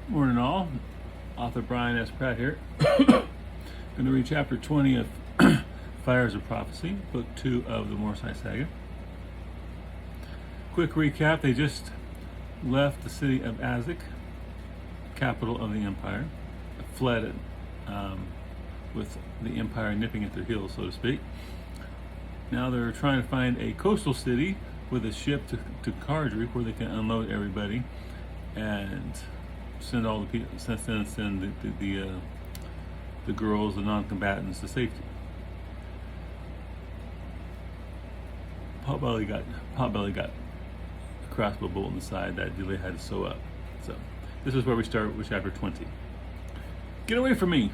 Morning all, author Brian S. Pratt here. Going to read chapter 20 of Fires of Prophecy, book 2 of the Morcyth Saga. Quick recap, they just left the city of Azek, capital of the empire, fled with the empire nipping at their heels, so to speak. Now they're trying to find a coastal city with a ship to Cardry where they can unload everybody and send all the people, send the girls, the non-combatants, to safety. Potbelly got a crossbow bolt in the side that Delay had to sew up. So this is where we start with chapter 20. Get away from me!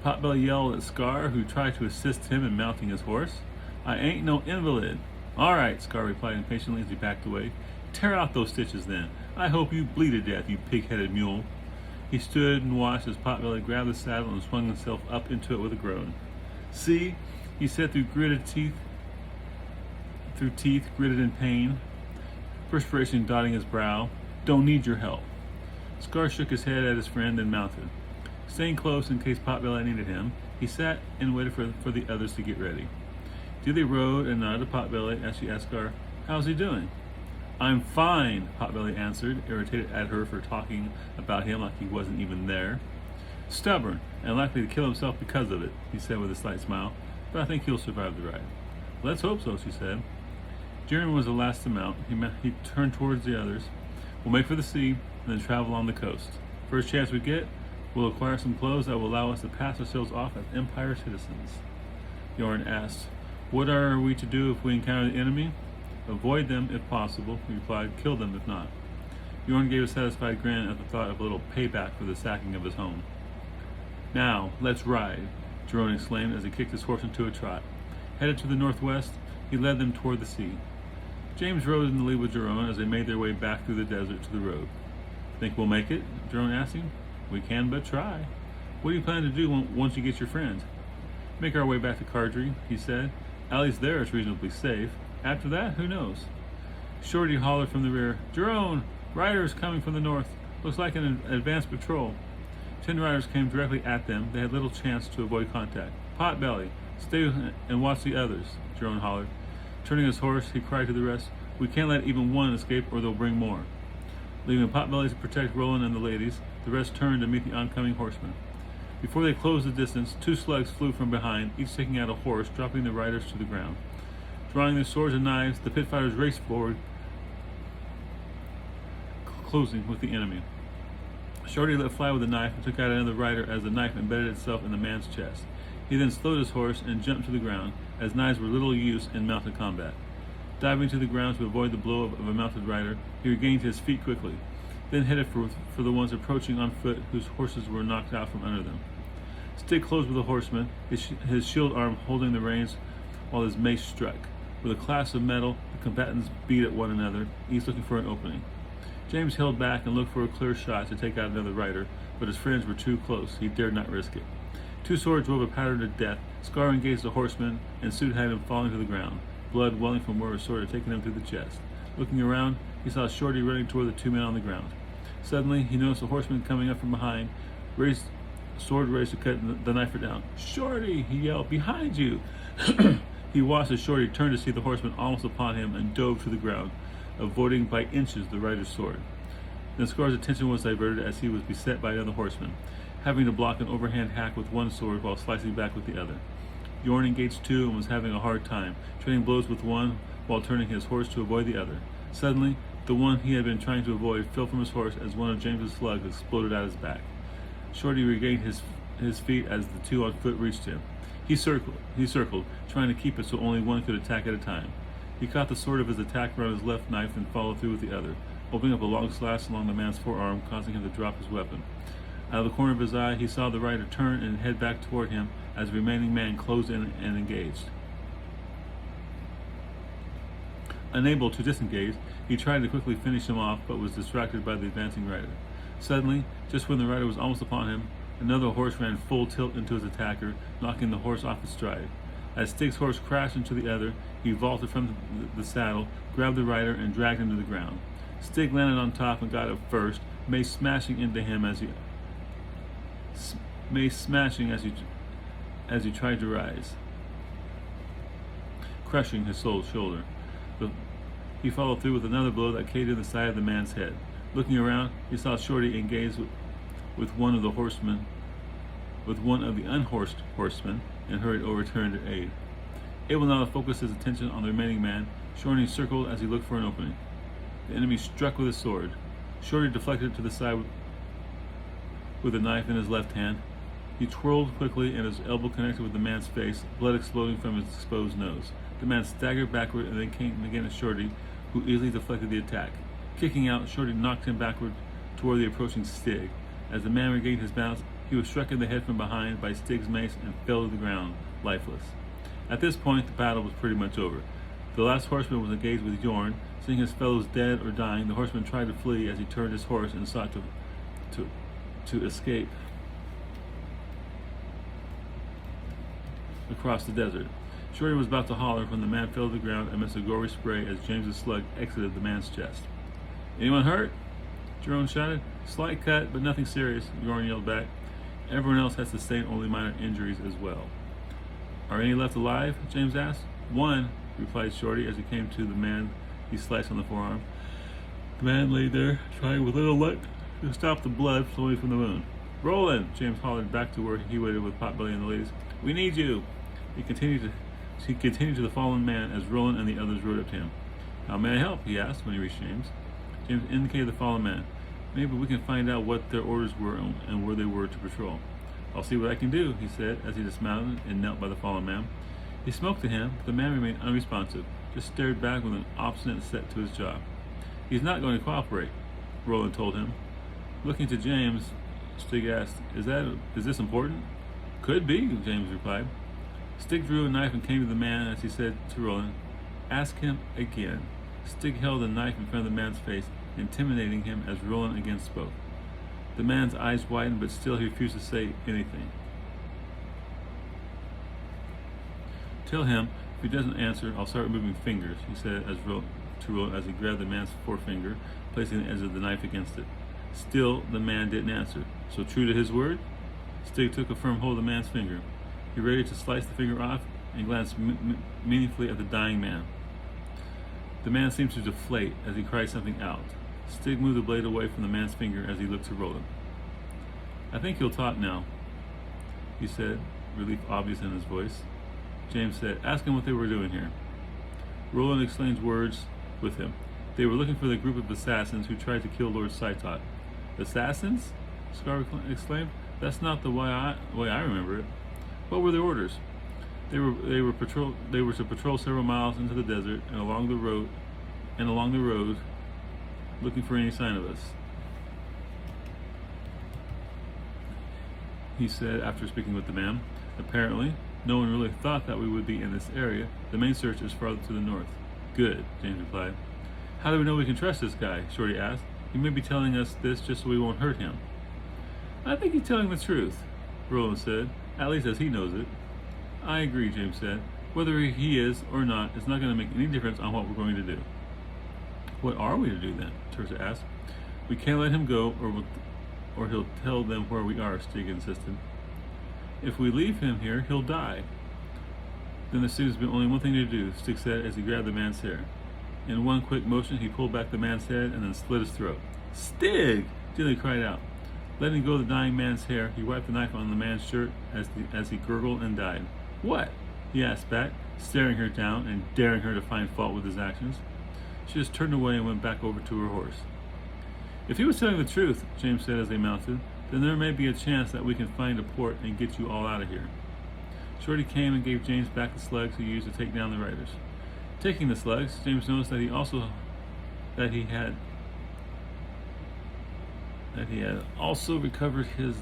Potbelly yelled at Scar, who tried to assist him in mounting his horse. I ain't no invalid. All right, Scar replied impatiently as he backed away. Tear out those stitches then. I hope you bleed to death, you pig-headed mule. He stood and watched as Potbelly grabbed the saddle and swung himself up into it with a groan. See, he said through teeth gritted in pain, perspiration dotting his brow. Don't need your help. Scar shook his head at his friend and mounted. Staying close in case Potbelly needed him, he sat and waited for the others to get ready. Dilly rode and nodded to Potbelly as she asked Scar, "How's he doing?" "I'm fine," Potbelly answered, irritated at her for talking about him like he wasn't even there. "Stubborn, and likely to kill himself because of it," he said with a slight smile, "but I think he'll survive the ride." "Let's hope so," she said. Jeremy was the last to mount. He turned towards the others. "We'll make for the sea, and then travel on the coast. First chance we get, we'll acquire some clothes that will allow us to pass ourselves off as Empire citizens." Yorn asked, "What are we to do if we encounter the enemy?" "Avoid them if possible," he replied. "Kill them if not." Yorn gave a satisfied grin at the thought of a little payback for the sacking of his home. "Now, let's ride," Jerome exclaimed as he kicked his horse into a trot. Headed to the northwest, he led them toward the sea. James rode in the lead with Jerome as they made their way back through the desert to the road. "Think we'll make it?" Jerome asked him. "We can but try." "What do you plan to do once you get your friend?" "Make our way back to Cardry," he said. "At least there it's reasonably safe. After that, who knows?" Shorty hollered from the rear, "Jerome! Riders coming from the north. Looks like an advanced patrol." 10 riders came directly at them. They had little chance to avoid contact. "Potbelly, stay and watch the others," Jerome hollered. Turning his horse, he cried to the rest, "We can't let even one escape or they'll bring more." Leaving Potbelly to protect Roland and the ladies, the rest turned to meet the oncoming horsemen. Before they closed the distance, 2 slugs flew from behind, each taking out a horse, dropping the riders to the ground. Drawing their swords and knives, the pit fighters raced forward, closing with the enemy. Shorty let fly with the knife and took out another rider as the knife embedded itself in the man's chest. He then slowed his horse and jumped to the ground, as knives were little use in mounted combat. Diving to the ground to avoid the blow of a mounted rider, he regained his feet quickly, then headed for the ones approaching on foot whose horses were knocked out from under them. Stick closed with the horseman, his shield arm holding the reins while his mace struck. With a clash of metal, the combatants beat at one another, each looking for an opening. James held back and looked for a clear shot to take out another rider, but his friends were too close. He dared not risk it. 2 swords drove a pattern to death. Scar engaged the horseman, and soon had him falling to the ground, blood welling from where his sword had taken him through the chest. Looking around, he saw Shorty running toward the 2 men on the ground. Suddenly, he noticed a horseman coming up from behind, sword raised to cut the knife down. "Shorty!" he yelled. "Behind you!" He watched as Shorty turned to see the horseman almost upon him and dove to the ground, avoiding by inches the rider's sword. Then Scar's attention was diverted as he was beset by another horseman, having to block an overhand hack with one sword while slicing back with the other. Yorn engaged 2 and was having a hard time, trading blows with one while turning his horse to avoid the other. Suddenly, the one he had been trying to avoid fell from his horse as one of James's slugs exploded out his back. Shorty regained his feet as the 2 on foot reached him. He circled, trying to keep it so only one could attack at a time. He caught the sword of his attacker on his left knife and followed through with the other, opening up a long slash along the man's forearm, causing him to drop his weapon. Out of the corner of his eye, he saw the rider turn and head back toward him as the remaining man closed in and engaged. Unable to disengage, he tried to quickly finish him off, but was distracted by the advancing rider. Suddenly, just when the rider was almost upon him, another horse ran full tilt into his attacker, knocking the horse off his stride. As Stig's horse crashed into the other, he vaulted from the saddle, grabbed the rider, and dragged him to the ground. Stig landed on top and got up first, mace smashing into him as he tried to rise, crushing his shoulder. He followed through with another blow that caved in the side of the man's head. Looking around, he saw Shorty engage with one of the unhorsed horsemen, and hurried over to turn to aid. Able now to focus his attention on the remaining man, Shorty circled as he looked for an opening. The enemy struck with his sword. Shorty deflected to the side with a knife in his left hand. He twirled quickly, and his elbow connected with the man's face, blood exploding from his exposed nose. The man staggered backward and then came again at Shorty, who easily deflected the attack. Kicking out, Shorty knocked him backward toward the approaching Stig. As the man regained his balance, he was struck in the head from behind by Stig's mace and fell to the ground, lifeless. At this point, the battle was pretty much over. The last horseman was engaged with Jorn. Seeing his fellows dead or dying, the horseman tried to flee as he turned his horse and sought to escape across the desert. Shorty was about to holler when the man fell to the ground amidst a gory spray as James's slug exited the man's chest. "Anyone hurt?" Jerome shouted. "Slight cut, but nothing serious," Jorn yelled back. Everyone else had sustained only minor injuries as well. "Are any left alive?" James asked. "One," replied Shorty as he came to the man he sliced on the forearm. The man lay there, trying with little luck to stop the blood flowing from the wound. "Roland!" James hollered back to where he waited with Potbelly and the ladies. "We need you!" He continued to the fallen man as Roland and the others rode up to him. "How may I help?" he asked when he reached James. James indicated the fallen man. "Maybe we can find out what their orders were and where they were to patrol." "I'll see what I can do," he said as he dismounted and knelt by the fallen man. He spoke to him, but the man remained unresponsive, just stared back with an obstinate set to his jaw. "He's not going to cooperate," Roland told him. Looking to James, Stig asked, Is this important?" "Could be," James replied. Stig drew a knife and came to the man as he said to Roland, "Ask him again." Stig held a knife in front of the man's face, intimidating him as Roland again spoke. The man's eyes widened, but still he refused to say anything. "Tell him, if he doesn't answer, I'll start removing fingers," he said to Roland as he grabbed the man's forefinger, placing the edge of the knife against it. Still, the man didn't answer. So true to his word, Stig took a firm hold of the man's finger. He ready to slice the finger off and glanced meaningfully at the dying man. The man seemed to deflate as he cried something out. Stig moved the blade away from the man's finger as he looked to Roland. "I think he'll talk now," he said, relief obvious in his voice. James said, "Ask him what they were doing here." Roland exchanged words with him. They were looking for the group of assassins who tried to kill Lord Saitok. "Assassins?" Scar exclaimed. "That's not the way I remember it." "What were their orders?" They were to patrol several miles into the desert and along the road, looking for any sign of us, he said after speaking with the man. "Apparently, no one really thought that we would be in this area. The main search is farther to the north." "Good," James replied. "How do we know we can trust this guy?" Shorty asked. "He may be telling us this just so we won't hurt him." "I think he's telling the truth," Roland said, "at least as he knows it." "I agree," James said. "Whether he is or not, it's not going to make any difference on what we're going to do." "What are we to do then?" Terza asked. "We can't let him go or he'll tell them where we are," Stig insisted. "If we leave him here, he'll die." "Then there seems to be only one thing to do," Stig said as he grabbed the man's hair. In one quick motion, he pulled back the man's head and then slit his throat. "Stig!" Dilly cried out. Letting go of the dying man's hair, he wiped the knife on the man's shirt as he gurgled and died. "What?" he asked back, staring her down and daring her to find fault with his actions. She just turned away and went back over to her horse. "If he was telling the truth," James said as they mounted, "then there may be a chance that we can find a port and get you all out of here." Shorty came and gave James back the slugs he used to take down the riders. Taking the slugs, James noticed that he had also recovered his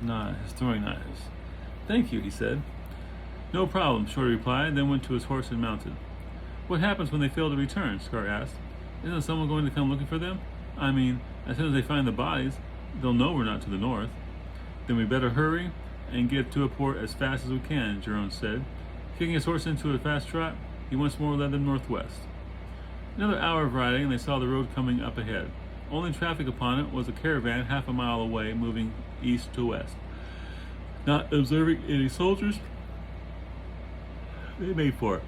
throwing knives. "Thank you," he said. "No problem," Shorty replied, then went to his horse and mounted. "What happens when they fail to return?" Scar asked. "Isn't someone going to come looking for them? I mean, as soon as they find the bodies, they'll know we're not to the north." "Then we better hurry and get to a port as fast as we can," Jerome said. Kicking his horse into a fast trot, he once more led them northwest. Another hour of riding, and they saw the road coming up ahead. Only traffic upon it was a caravan half a mile away moving east to west. Not observing any soldiers, they made for it,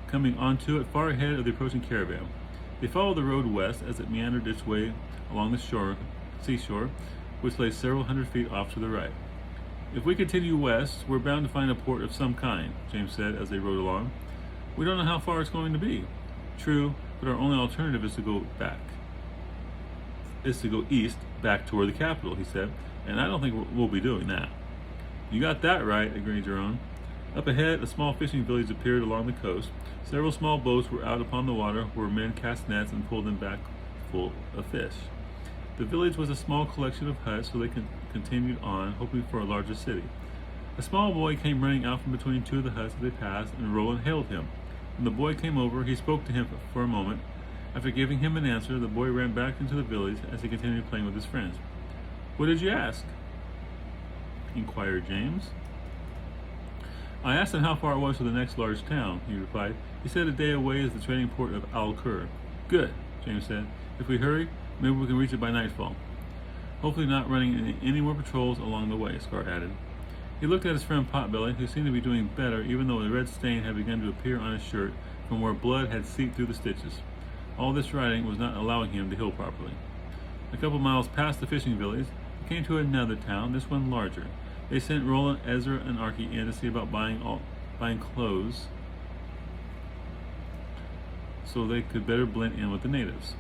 coming onto it far ahead of the approaching caravan. They followed the road west as it meandered its way along the seashore, which lay several hundred feet off to the right. "If we continue west, we're bound to find a port of some kind," James said as they rode along. "We don't know how far it's going to be." "True, but our only alternative is to go east, back toward the capital," he said, "and I don't think we'll be doing that." "You got that right," agreed Jerome. Up ahead, a small fishing village appeared along the coast. Several small boats were out upon the water where men cast nets and pulled them back full of fish. The village was a small collection of huts, so they continued on, hoping for a larger city. A small boy came running out from between two of the huts as they passed, and Roland hailed him. When the boy came over, he spoke to him for a moment. After giving him an answer, the boy ran back into the village as he continued playing with his friends. "What did you ask?" inquired James. "I asked him how far it was to the next large town," he replied. "He said a day away is the trading port of Al-Kur." "Good," James said. "If we hurry, maybe we can reach it by nightfall." "Hopefully not running any more patrols along the way," Scar added. He looked at his friend Potbelly, who seemed to be doing better, even though a red stain had begun to appear on his shirt from where blood had seeped through the stitches. All this riding was not allowing him to heal properly. A couple miles past the fishing village, they came to another town, this one larger. They sent Roland, Ezra, and Archie in to see about buying clothes so they could better blend in with the natives.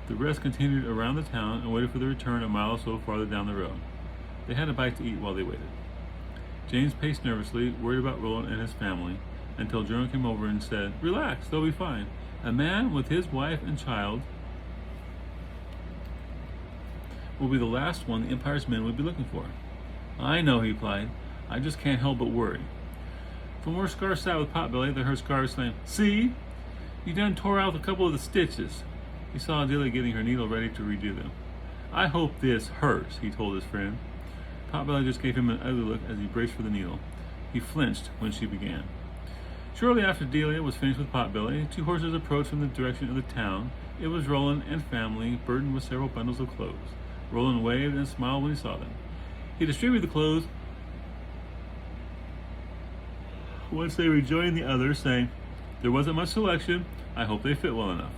The rest continued around the town and waited for the return a mile or so farther down the road. They had a bite to eat while they waited. James paced nervously, worried about Roland and his family, until Jerome came over and said, "Relax, they'll be fine. A man with his wife and child will be the last one the Empire's men would be looking for." "I know," he replied. "I just can't help but worry." From where Scar sat with Potbelly, they heard Scar exclaim, "See? You done tore out a couple of the stitches." He saw Adelia getting her needle ready to redo them. "I hope this hurts," he told his friend. Potbelly just gave him an ugly look as he braced for the needle. He flinched when she began. Shortly after Delia was finished with Potbelly, two horses approached from the direction of the town. It was Roland and family, burdened with several bundles of clothes. Roland waved and smiled when he saw them. He distributed the clothes once they rejoined the others, saying, "There wasn't much selection. I hope they fit well enough."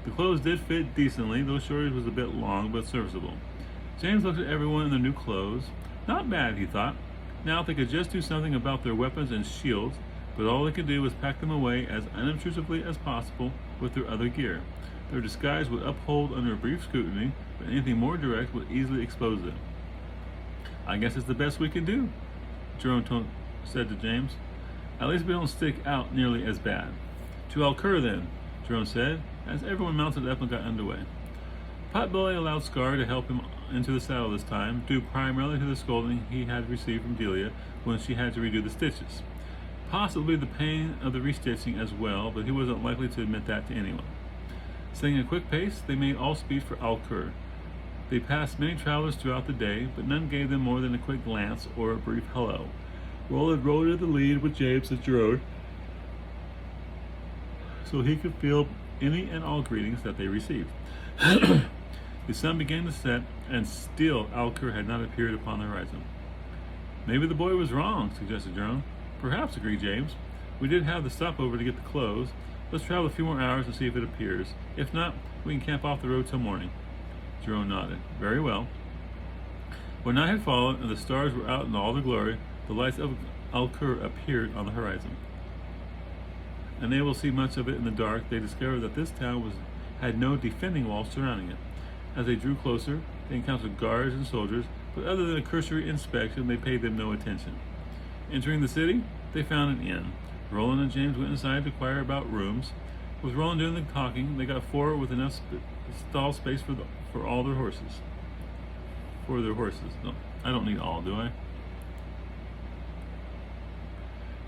The clothes did fit decently, though Shorty's was a bit long, but serviceable. James looked at everyone in their new clothes. Not bad, he thought. Now if they could just do something about their weapons and shields, but all they could do was pack them away as unobtrusively as possible with their other gear. Their disguise would uphold under a brief scrutiny, but anything more direct would easily expose them. "I guess it's the best we can do," Jerome said to James. "At least we don't stick out nearly as bad." "To Al-Kur then," Jerome said, as everyone mounted up and got underway. Potbelly allowed Scar to help him into the saddle this time, due primarily to the scolding he had received from Delia when she had to redo the stitches. Possibly the pain of the restitching as well, but he wasn't likely to admit that to anyone. Setting a quick pace, they made all speed for Al-Kur. They passed many travelers throughout the day, but none gave them more than a quick glance or a brief hello. Roland rode in the lead with James and Jerome, so he could feel any and all greetings that they received. The sun began to set, and still Al-Kur had not appeared upon the horizon. "Maybe the boy was wrong," suggested Jerome. "Perhaps," agreed James. "We did have the stopover to get the clothes. Let's travel a few more hours and see if it appears. If not, we can camp off the road till morning." Jerome nodded. "Very well." When night had fallen and the stars were out in all their glory, the lights of Al-Kur appeared on the horizon. Unable to see much of it in the dark, they discovered that this town had no defending walls surrounding it. As they drew closer, they encountered guards and soldiers, but other than a cursory inspection, they paid them no attention. Entering the city, they found an inn. Roland and James went inside to inquire about rooms. With Roland doing the talking, they got four with enough stall space for all their horses. For their horses. No, I don't need all, do I?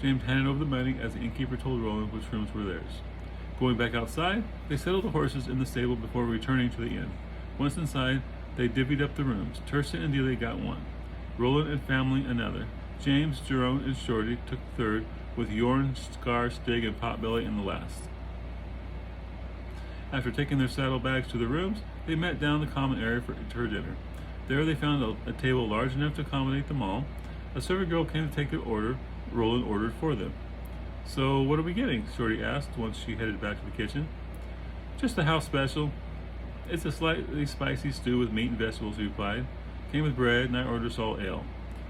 James handed over the money as the innkeeper told Roland which rooms were theirs. Going back outside, they settled the horses in the stable before returning to the inn. Once inside, they divvied up the rooms. Tersa and Delia got one. Roland and family another. James, Jerome, and Shorty took the third, with Yorn, Scar, Stig, and Potbelly in the last. After taking their saddlebags to the rooms, they met down the common area for dinner. There they found a table large enough to accommodate them all. A servant girl came to take their order. Roland ordered for them. "So, what are we getting?" Shorty asked once she headed back to the kitchen. "Just a house special. It's a slightly spicy stew with meat and vegetables," he replied. "Came with bread, and I ordered all ale."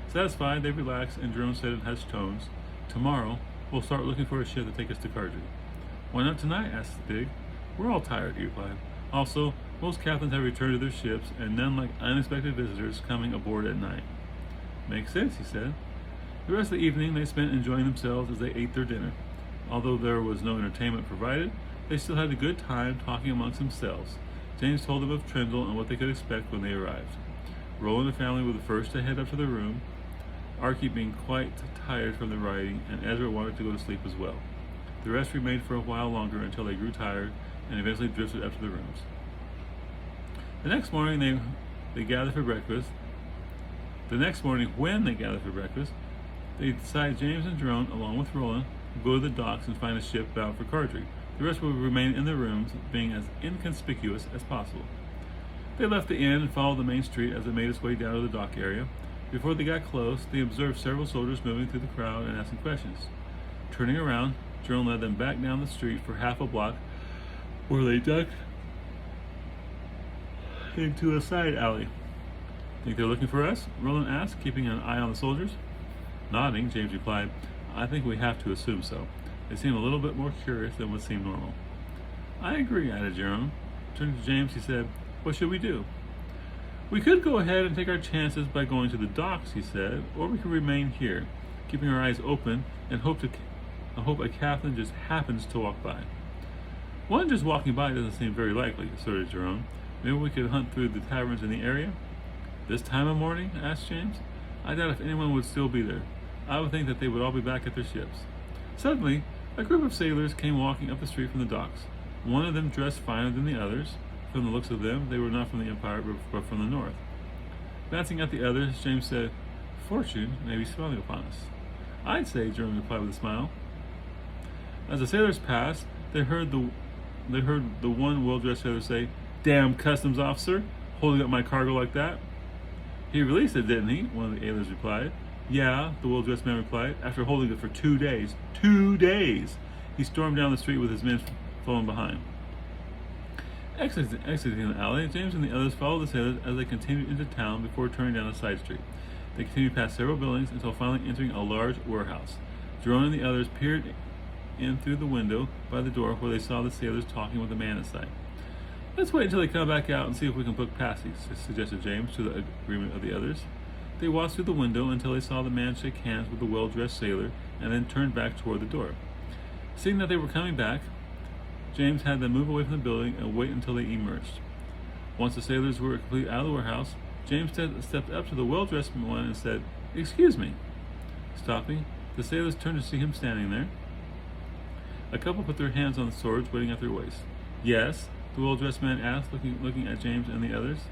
Satisfied, they relaxed, and Jerome said in hushed tones, "Tomorrow, we'll start looking for a ship to take us to Cardry." "Why not tonight?" asked the pig. "We're all tired," he replied. "Also, most captains have returned to their ships, and none like unexpected visitors coming aboard at night." "Makes sense," he said. The rest of the evening they spent enjoying themselves as they ate their dinner. Although there was no entertainment provided, they still had a good time talking amongst themselves. James told them of Trindle and what they could expect when they arrived. Roland and the family were the first to head up to their room, Archie being quite tired from the riding, and Ezra wanted to go to sleep as well. The rest remained for a while longer until they grew tired and eventually drifted up to their rooms. The next morning they gathered for breakfast. When they gathered for breakfast, they decided James and Jerome, along with Roland, would go to the docks and find a ship bound for Cardry. The rest would remain in their rooms, being as inconspicuous as possible. They left the inn and followed the main street as it made its way down to the dock area. Before they got close, they observed several soldiers moving through the crowd and asking questions. Turning around, Jerome led them back down the street for half a block, where they ducked into a side alley. "Think they're looking for us?" Roland asked, keeping an eye on the soldiers. Nodding, James replied, "I think we have to assume so. They seem a little bit more curious than would seem normal." "I agree," added Jerome. Turning to James, he said, "What should we do?" "We could go ahead and take our chances by going to the docks," he said, "or we could remain here, keeping our eyes open and hope a captain just happens to walk by." "One just walking by doesn't seem very likely," asserted Jerome. "Maybe we could hunt through the taverns in the area." "This time of morning?" asked James. "I doubt if anyone would still be there. I would think that they would all be back at their ships." Suddenly, a group of sailors came walking up the street from the docks. One of them dressed finer than the others. From the looks of them, they were not from the Empire, but from the north. Glancing at the others, James said, "Fortune may be smiling upon us." "I'd say," Jerome replied with a smile. As the sailors passed, they heard the one well-dressed sailor say, "Damn customs officer, holding up my cargo like that." "He released it, didn't he?" one of the sailors replied. "Yeah," the well-dressed man replied, "after holding it for 2 days. 2 days!" He stormed down the street with his men following behind. Exiting the alley, James and the others followed the sailors as they continued into town before turning down a side street. They continued past several buildings until finally entering a large warehouse. Jerome and the others peered in through the window by the door where they saw the sailors talking with a man inside. "Let's wait until they come back out and see if we can book passage," suggested James, to the agreement of the others. They watched through the window until they saw the man shake hands with the well-dressed sailor and then turned back toward the door. Seeing that they were coming back, James had them move away from the building and wait until they emerged. Once the sailors were completely out of the warehouse, James stepped up to the well-dressed one and said, "Excuse me." Stopping, the sailors turned to see him standing there. A couple put their hands on the swords waiting at their waists. "Yes?" the well-dressed man asked, looking at James and the others.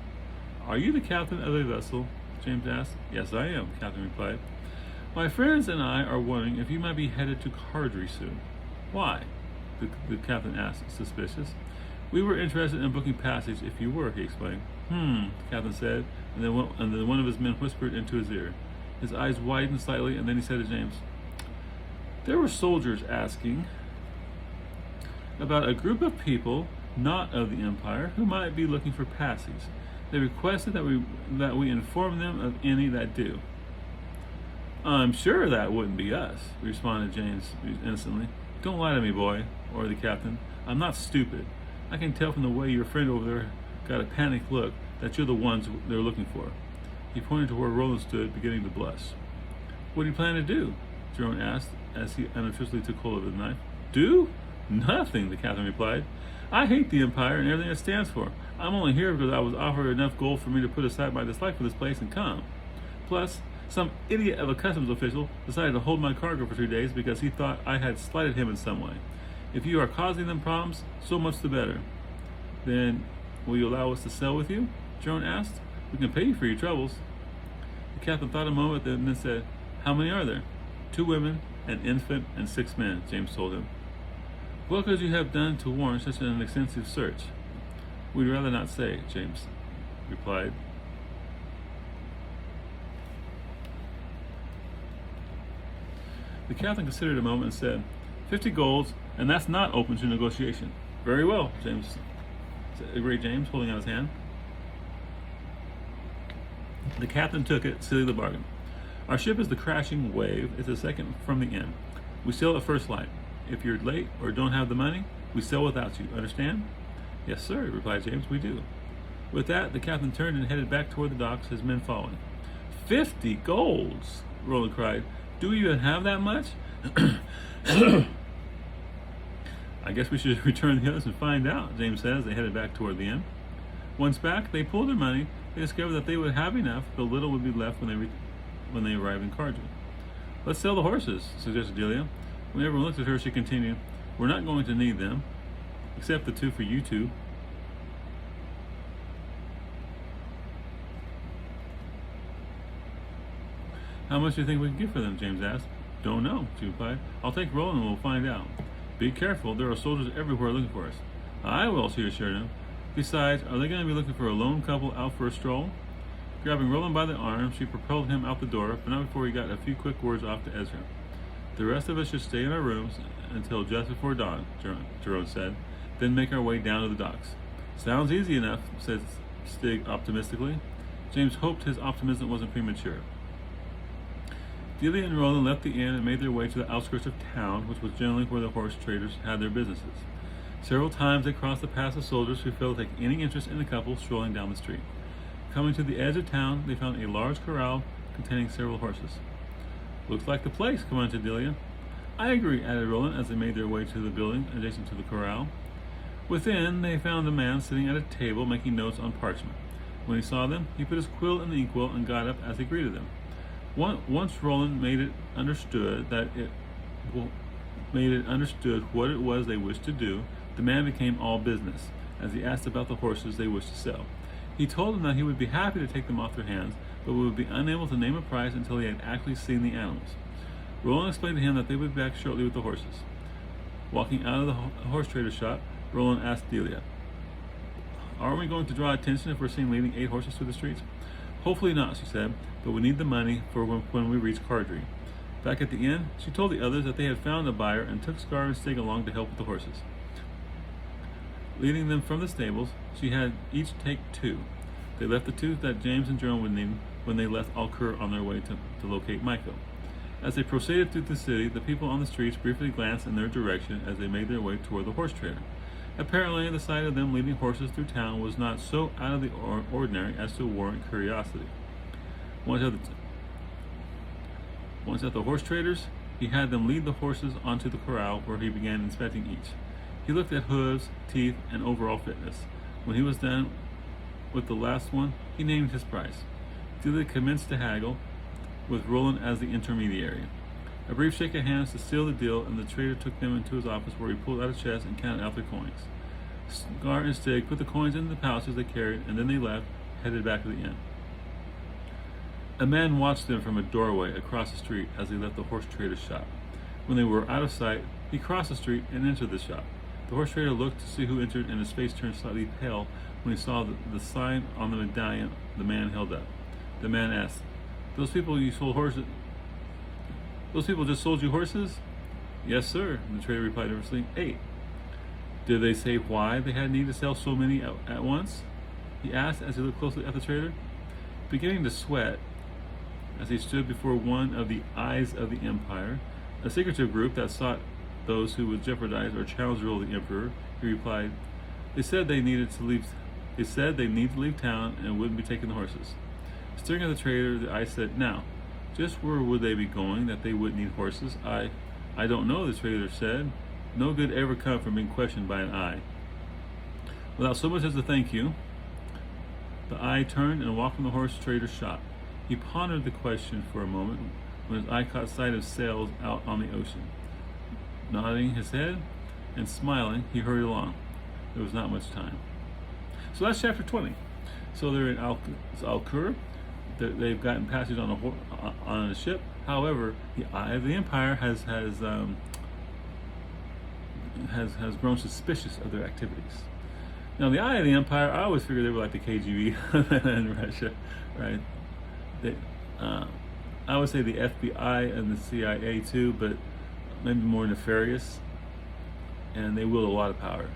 "Are you the captain of the vessel?" James asked. "Yes, I am," the captain replied. "My friends and I are wondering if you might be headed to Cardry soon." "Why?" the captain asked, suspicious. "We were interested in booking passage if you were," he explained. The captain said, and then one of his men whispered into his ear. His eyes widened slightly, and then he said to James, "There were soldiers asking about a group of people not of the Empire who might be looking for passage. They requested that we inform them of any that do." "I'm sure that wouldn't be us," responded James innocently. "Don't lie to me, boy," ordered the captain. "I'm not stupid. I can tell from the way your friend over there got a panicked look that you're the ones they're looking for." He pointed to where Roland stood, beginning to blush. "What do you plan to do?" Jerome asked as he unobtrusively took hold of the knife. "Do? Nothing," the captain replied. "I hate the Empire and everything it stands for. I'm only here because I was offered enough gold for me to put aside my dislike for this place and come. Plus, some idiot of a customs official decided to hold my cargo for 2 days because he thought I had slighted him in some way. If you are causing them problems, so much the better." "Then, will you allow us to sail with you?" Jerome asked. "We can pay you for your troubles." The captain thought a moment and then said, "How many are there?" 2 women, an infant, and 6 men, James told him. What could you have done to warrant such an extensive search? We'd rather not say, James replied. The captain considered a moment and said, 50 golds, and that's not open to negotiation. Very well, James agreed James, holding out his hand. The captain took it, sealing the bargain. Our ship is the Crashing Wave. It's a second from the inn. We sail at first light. If you're late or don't have the money, we sail without you. Understand? Yes, sir, replied James. We do. With that, the captain turned and headed back toward the docks, his men following. 50 golds, Roland cried. Do you even have that much? I guess we should return the others and find out, James said as they headed back toward the inn. Once back, they pulled their money. They discovered that they would have enough, but little would be left when they arrived in Cardry. Let's sell the horses, suggested Delia. When everyone looked at her, she continued, We're not going to need them, except the 2 for you two. How much do you think we can get for them? James asked. Don't know, she replied. I'll take Roland and we'll find out. Be careful, there are soldiers everywhere looking for us. I will, she assured him. Besides, are they going to be looking for a lone couple out for a stroll? Grabbing Roland by the arm, she propelled him out the door, but not before he got a few quick words off to Ezra. The rest of us should stay in our rooms until just before dawn, Jerome said, then make our way down to the docks. Sounds easy enough, said Stig optimistically. James hoped his optimism wasn't premature. Delia and Roland left the inn and made their way to the outskirts of town, which was generally where the horse traders had their businesses. Several times they crossed the paths of soldiers who failed to take any interest in the couple strolling down the street. Coming to the edge of town, they found a large corral containing several horses. Looks like the place, commented Delia. I agree, added Roland as they made their way to the building adjacent to the corral. Within, they found a man sitting at a table making notes on parchment. When he saw them, he put his quill in the inkwell and got up as he greeted them. Once Roland made it understood what it was they wished to do, the man became all business, as he asked about the horses they wished to sell. He told them that he would be happy to take them off their hands, but would be unable to name a price until he had actually seen the animals. Roland explained to him that they would be back shortly with the horses. Walking out of the horse trader's shop, Roland asked Delia, Are we going to draw attention if we're seen leading 8 horses through the streets? Hopefully not, she said, but we need the money for when we reach Cardry. Back at the inn, she told the others that they had found a buyer and took Scar and Stig along to help with the horses. Leading them from the stables, she had each take 2. They left the 2 that James and Jerome would need when they left Alcur on their way to locate Miko. As they proceeded through the city, the people on the streets briefly glanced in their direction as they made their way toward the horse trader. Apparently, the sight of them leading horses through town was not so out of the ordinary as to warrant curiosity. Once at the horse trader's, he had them lead the horses onto the corral where he began inspecting each. He looked at hooves, teeth, and overall fitness. When he was done with the last one, he named his price. Delia commenced to haggle, with Roland as the intermediary. A brief shake of hands to seal the deal, and the trader took them into his office where he pulled out a chest and counted out their coins. Scar and Stig put the coins into the pouches they carried, and then they left, headed back to the inn. A man watched them from a doorway across the street as they left the horse trader's shop. When they were out of sight, he crossed the street and entered the shop. The horse trader looked to see who entered, and his face turned slightly pale when he saw the sign on the medallion the man held up. The man asked, Those people just sold you horses? Yes, sir, the trader replied nervously. 8. Did they say why they had need to sell so many at once? He asked as he looked closely at the trader. Beginning to sweat as he stood before one of the Eyes of the Empire, a secretive group that sought those who would jeopardize or challenge the rule of the Emperor, he replied, They said they needed to leave town and wouldn't be taking the horses. Staring at the trader, the Eye said, Now, just where would they be going that they would need horses? I don't know, the trader said. No good ever come from being questioned by an Eye. Without so much as a thank you, the Eye turned and walked from the horse trader's shop. He pondered the question for a moment when his eye caught sight of sails out on the ocean. Nodding his head and smiling, he hurried along. There was not much time. So that's chapter 20. So they're in Alcur. They've gotten passage on a ship. However, the Eye of the Empire has has grown suspicious of their activities. Now, the Eye of the Empire, I always figured they were like the KGB in Russia, right? They, I would say the FBI and the CIA too, but maybe more nefarious, and they wield a lot of power.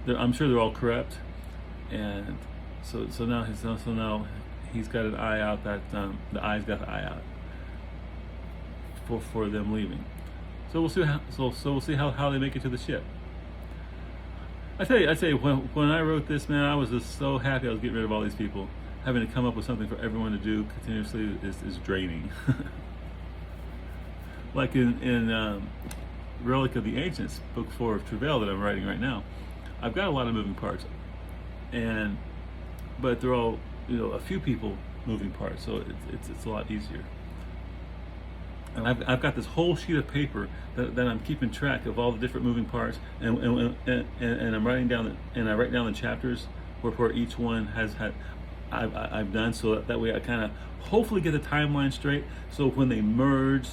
I'm sure they're all corrupt, and so now he's got an eye out that the Eye's got the eye out for them leaving. So we'll see we'll see how they make it to the ship. I tell you, when I wrote this, man, I was just so happy I was getting rid of all these people. Having to come up with something for everyone to do continuously is draining. Like in Relic of the Ancients, Book 4 of Travail that I'm writing right now, I've got a lot of moving parts, but they're all, a few people moving parts, so it's a lot easier. And I've got this whole sheet of paper that I'm keeping track of all the different moving parts, and I'm writing down I write down the chapters where each one I've done, so that way I kind of hopefully get the timeline straight. So when they merge,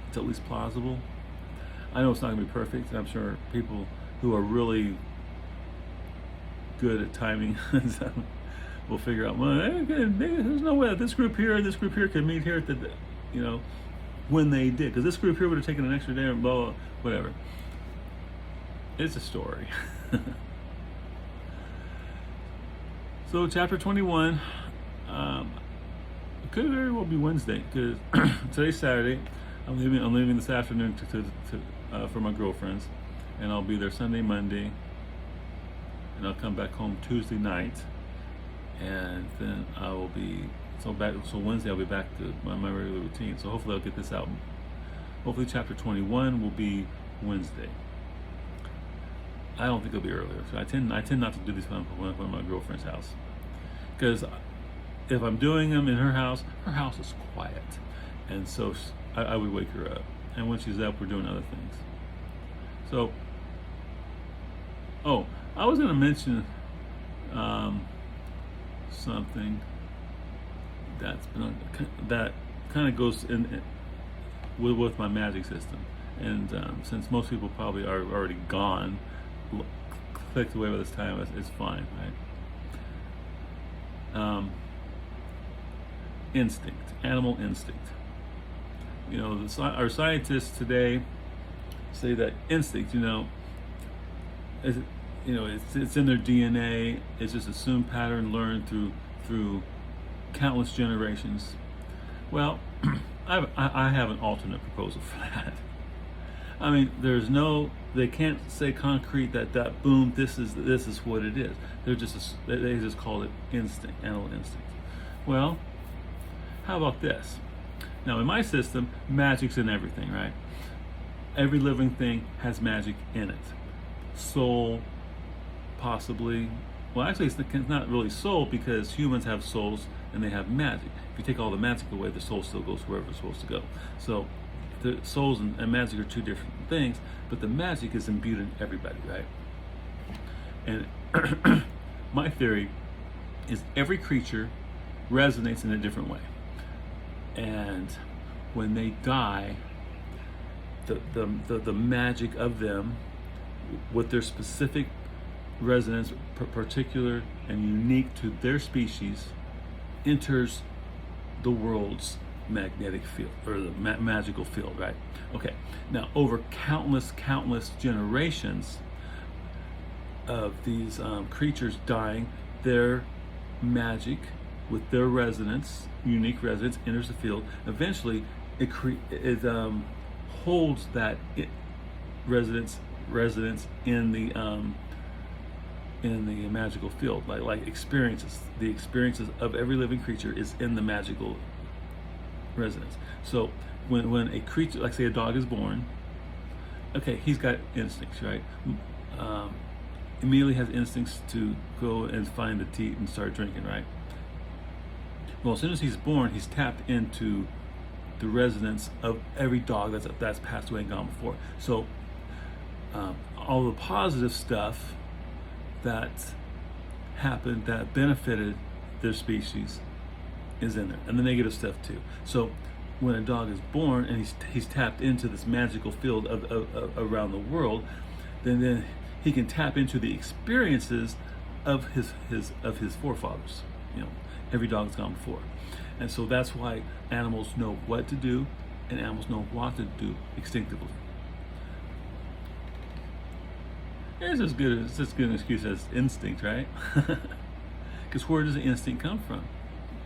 it's at least plausible. I know it's not going to be perfect, and I'm sure people who are really good at timing will figure out, well, there's no way that this group here and this group here could meet here at the, when they did, because this group here would have taken an extra day or blah, blah, whatever. It's a story. So chapter 21 could very well be Wednesday, because today's Saturday. I'm leaving this afternoon for my girlfriend's, and I'll be there Sunday, Monday, and I'll come back home Tuesday night, and then I will be so Wednesday I'll be back to my regular routine. So hopefully I'll get this out. Hopefully chapter 21 will be Wednesday. I don't think it'll be earlier. So I tend not to do these when I'm at my girlfriend's house, because if I'm doing them in her house is quiet, and so I would wake her up, and when she's up, we're doing other things. So, I was going to mention something that kind of goes in with my magic system, and since most people probably are already gone, clicked away by this time, it's fine, right? Instinct, animal instinct. Our scientists today say that instinct, it's in their DNA. It's just assumed pattern learned through countless generations. Well, I have an alternate proposal for that. I mean, they can't say concrete that boom, this is what it is. They just call it instinct, animal instinct. Well, how about this? Now, in my system, magic's in everything, right? Every living thing has magic in it. Soul, possibly. Well, actually, it's not really soul, because humans have souls and they have magic. If you take all the magic away, the soul still goes wherever it's supposed to go. So, the souls and magic are two different things, but the magic is imbued in everybody, right? And my theory is every creature resonates in a different way. And when they die, the magic of them, with their specific resonance, particular and unique to their species, enters the world's magnetic field, or the magical field, right? Okay, now over countless generations of these creatures dying, their magic with their resonance, unique resonance, enters the field. Eventually, it holds that resonance in the magical field, like experiences. The experiences of every living creature is in the magical resonance. So when a creature, like say a dog, is born, okay, he's got instincts, right? Immediately has instincts to go and find the teat and start drinking, right? Well, as soon as he's born, he's tapped into the resonance of every dog that's passed away and gone before. So all the positive stuff that happened, that benefited their species, is in there, and the negative stuff too. So when a dog is born and he's tapped into this magical field around the world, then he can tap into the experiences of his forefathers. Every dog's gone before, and so that's why animals know what to do, and animals know what to do instinctively. It's as good an excuse as instinct, right? Because where does the instinct come from?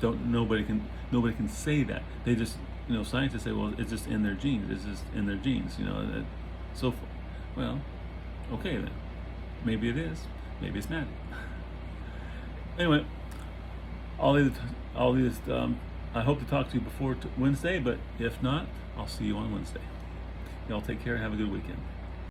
Nobody can say that. They just, scientists say, well, it's just in their genes. It's just in their genes, so well, okay then. Maybe it is. Maybe it's not. Anyway, all these, I hope to talk to you before Wednesday, but if not, I'll see you on Wednesday. Y'all take care and have a good weekend.